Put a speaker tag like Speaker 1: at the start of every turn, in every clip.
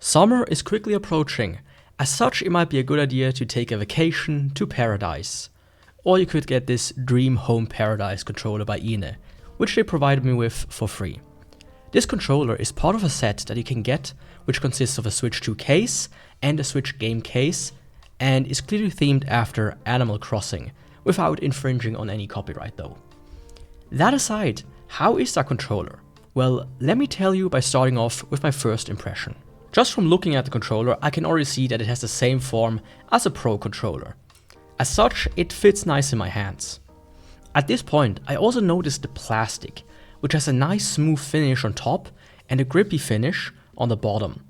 Speaker 1: Summer is quickly approaching. As such, it might be a good idea to take a vacation to paradise. Or you could get this Dreamy Home Paradise controller by IINE, which they provided me with for free. This controller is part of a set that you can get, which consists of a Switch 2 case and a Switch game case, and is clearly themed after Animal Crossing, without infringing on any copyright though. That aside, how is that controller? Well, let me tell you by starting off with my first impression. Just from looking at the controller, I can already see that it has the same form as a Pro controller. As such, it fits nice in my hands. At this point, I also noticed the plastic, which has a nice smooth finish on top and a grippy finish on the bottom.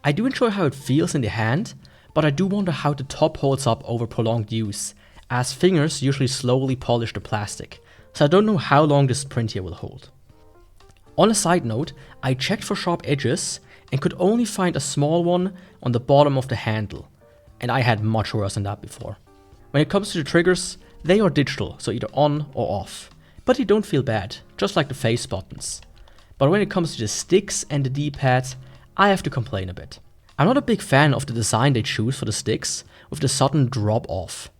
Speaker 1: I do enjoy how it feels in the hand, but I do wonder how the top holds up over prolonged use, as fingers usually slowly polish the plastic, so I don't know how long this print here will hold. On a side note, I checked for sharp edges and could only find a small one on the bottom of the handle, and I had much worse than that before. When it comes to the triggers, they are digital, so either on or off, but they don't feel bad, just like the face buttons. But when it comes to the sticks and the D-pad, I have to complain a bit. I'm not a big fan of the design they choose for the sticks, with the sudden drop off.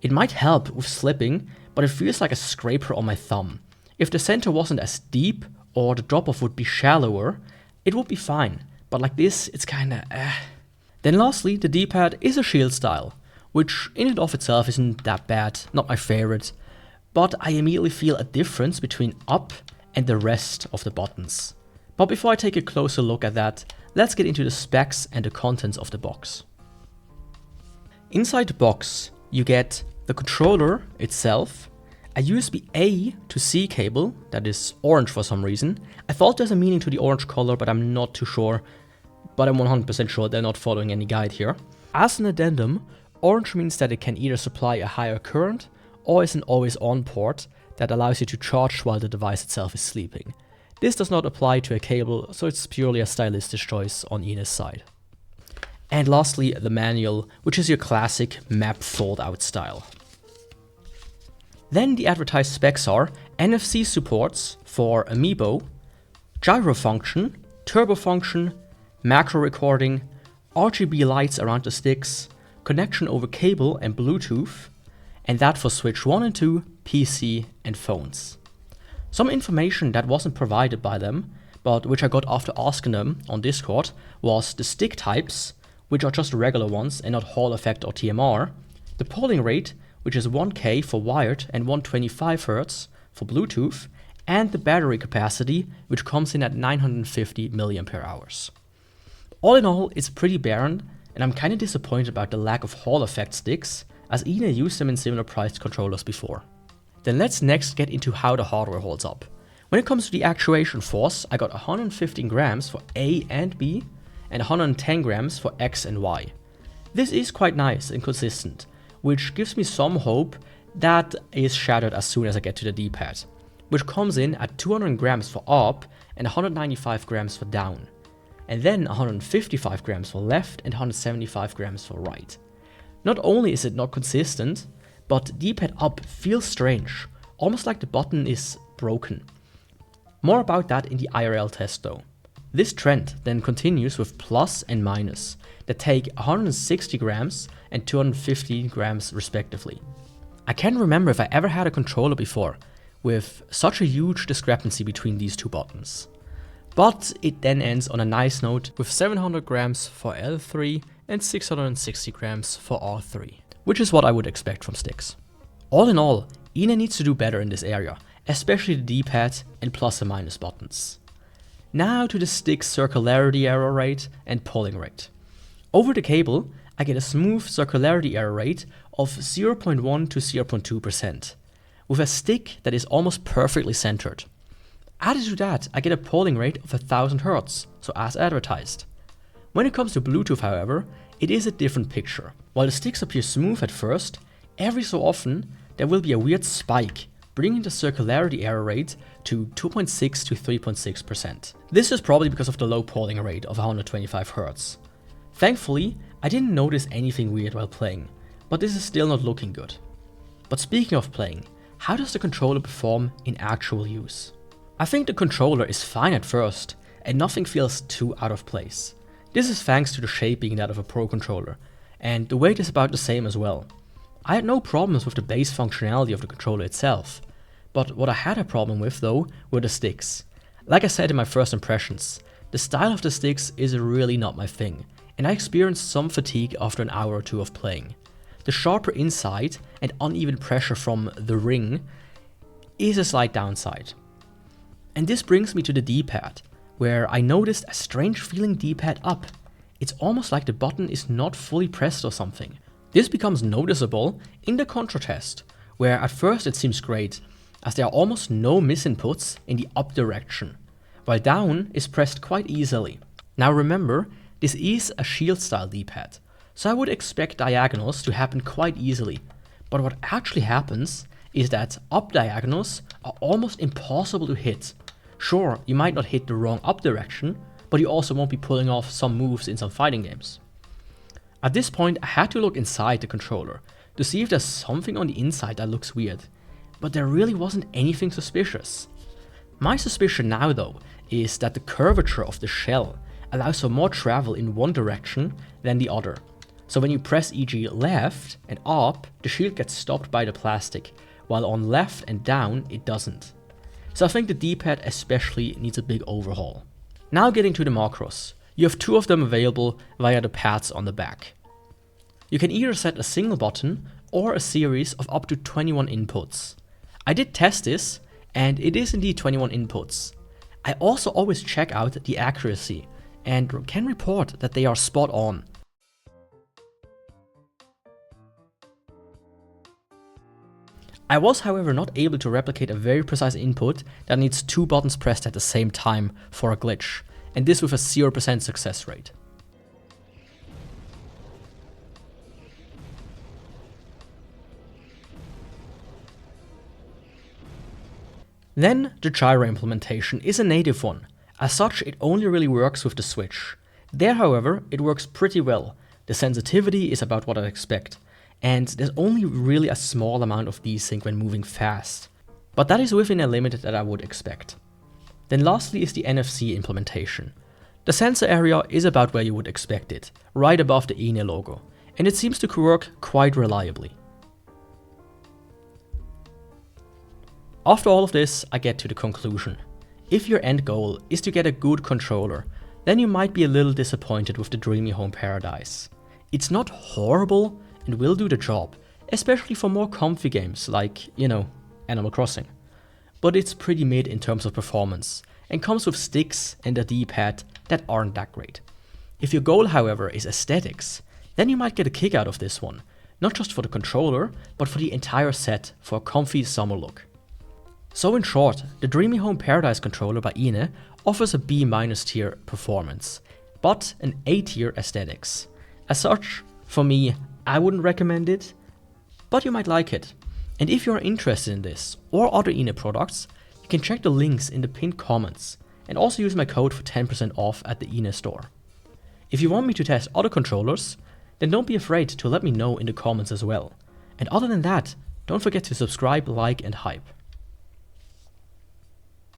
Speaker 1: It might help with slipping, but it feels like a scraper on my thumb. If the center wasn't as deep or the drop off would be shallower, it would be fine, but like this, it's kinda Then lastly, the D-pad is a shield style, which in and of itself isn't that bad, not my favorite, but I immediately feel a difference between up and the rest of the buttons. But before I take a closer look at that, let's get into the specs and the contents of the box. Inside the box, you get the controller itself, a USB-A to C cable that is orange for some reason. I thought there's a meaning to the orange color, but I'm not too sure. But I'm 100% sure they're not following any guide here. As an addendum, orange means that it can either supply a higher current or is an always-on port that allows you to charge while the device itself is sleeping. This does not apply to a cable, so it's purely a stylistic choice on IINE's side. And lastly, the manual, which is your classic map fold-out style. Then the advertised specs are NFC supports for Amiibo, gyro function, turbo function, macro recording, RGB lights around the sticks, connection over cable and Bluetooth, and that for Switch 1 and 2, PC and phones. Some information that wasn't provided by them, but which I got after asking them on Discord, was the stick types, which are just regular ones and not Hall effect or TMR, the polling rate, which is 1K for wired and 125Hz for Bluetooth, and the battery capacity, which comes in at 950 mAh. All in all, it's pretty barren, and I'm kinda disappointed about the lack of Hall effect sticks, as IINE used them in similar priced controllers before. Then let's next get into how the hardware holds up. When it comes to the actuation force, I got 115 grams for A and B, and 110 grams for X and Y. This is quite nice and consistent, which gives me some hope that is shattered as soon as I get to the D-pad, which comes in at 200 grams for up and 195 grams for down, and then 155 grams for left and 175 grams for right. Not only is it not consistent, but D-pad up feels strange, almost like the button is broken. More about that in the IRL test though. This trend then continues with plus and minus that take 160 grams and 250 grams respectively. I can't remember if I ever had a controller before with such a huge discrepancy between these two buttons. But it then ends on a nice note with 700 grams for L3 and 660 grams for R3, which is what I would expect from sticks. All in all, IINE needs to do better in this area, especially the D-pad and plus and minus buttons. Now to the stick's circularity error rate and polling rate. Over the cable, I get a smooth circularity error rate of 0.1 to 0.2%, with a stick that is almost perfectly centered. Added to that, I get a polling rate of 1000 Hz, so as advertised. When it comes to Bluetooth, however, it is a different picture. While the sticks appear smooth at first, every so often there will be a weird spike, bringing the circularity error rate to 2.6 to 3.6%. This is probably because of the low polling rate of 125 Hz. Thankfully, I didn't notice anything weird while playing, but this is still not looking good. But speaking of playing, how does the controller perform in actual use? I think the controller is fine at first, and nothing feels too out of place. This is thanks to the shape being that of a Pro controller, and the weight is about the same as well. I had no problems with the base functionality of the controller itself, but what I had a problem with though were the sticks. Like I said in my first impressions, the style of the sticks is really not my thing, and I experienced some fatigue after an hour or two of playing. The sharper inside and uneven pressure from the ring is a slight downside. And this brings me to the D-pad, where I noticed a strange feeling D-pad up. It's almost like the button is not fully pressed or something. This becomes noticeable in the contra test, where at first it seems great, as there are almost no misinputs in the up direction, while down is pressed quite easily. Now remember, this is a shield style D-pad, so I would expect diagonals to happen quite easily, but what actually happens is that up diagonals are almost impossible to hit. Sure, you might not hit the wrong up direction, but you also won't be pulling off some moves in some fighting games. At this point I had to look inside the controller to see if there's something on the inside that looks weird, but there really wasn't anything suspicious. My suspicion now though is that the curvature of the shell allows for more travel in one direction than the other. So when you press e.g. left and up, the shield gets stopped by the plastic, while on left and down it doesn't. So I think the D-pad especially needs a big overhaul. Now getting to the macros. You have two of them available via the pads on the back. You can either set a single button or a series of up to 21 inputs. I did test this, and it is indeed 21 inputs. I also always check out the accuracy, and can report that they are spot on. I was however not able to replicate a very precise input that needs two buttons pressed at the same time for a glitch, and this with a 0% success rate. Then the gyro implementation is a native one. As such, it only really works with the Switch. There however, it works pretty well. The sensitivity is about what I expect, and there's only really a small amount of desync when moving fast, but that is within a limit that I would expect. Then lastly is the NFC implementation. The sensor area is about where you would expect it, right above the IINE logo, and it seems to work quite reliably. After all of this, I get to the conclusion. If your end goal is to get a good controller, then you might be a little disappointed with the Dreamy Home Paradise. It's not horrible and will do the job, especially for more comfy games like, Animal Crossing. But it's pretty mid in terms of performance, and comes with sticks and a D-pad that aren't that great. If your goal, however, is aesthetics, then you might get a kick out of this one, not just for the controller, but for the entire set for a comfy summer look. So in short, the Dreamy Home Paradise controller by IINE offers a B- tier performance, but an A tier aesthetics. As such, for me, I wouldn't recommend it, but you might like it. And if you're interested in this or other IINE products, you can check the links in the pinned comments and also use my code for 10% off at the IINE store. If you want me to test other controllers, then don't be afraid to let me know in the comments as well. And other than that, don't forget to subscribe, like and hype.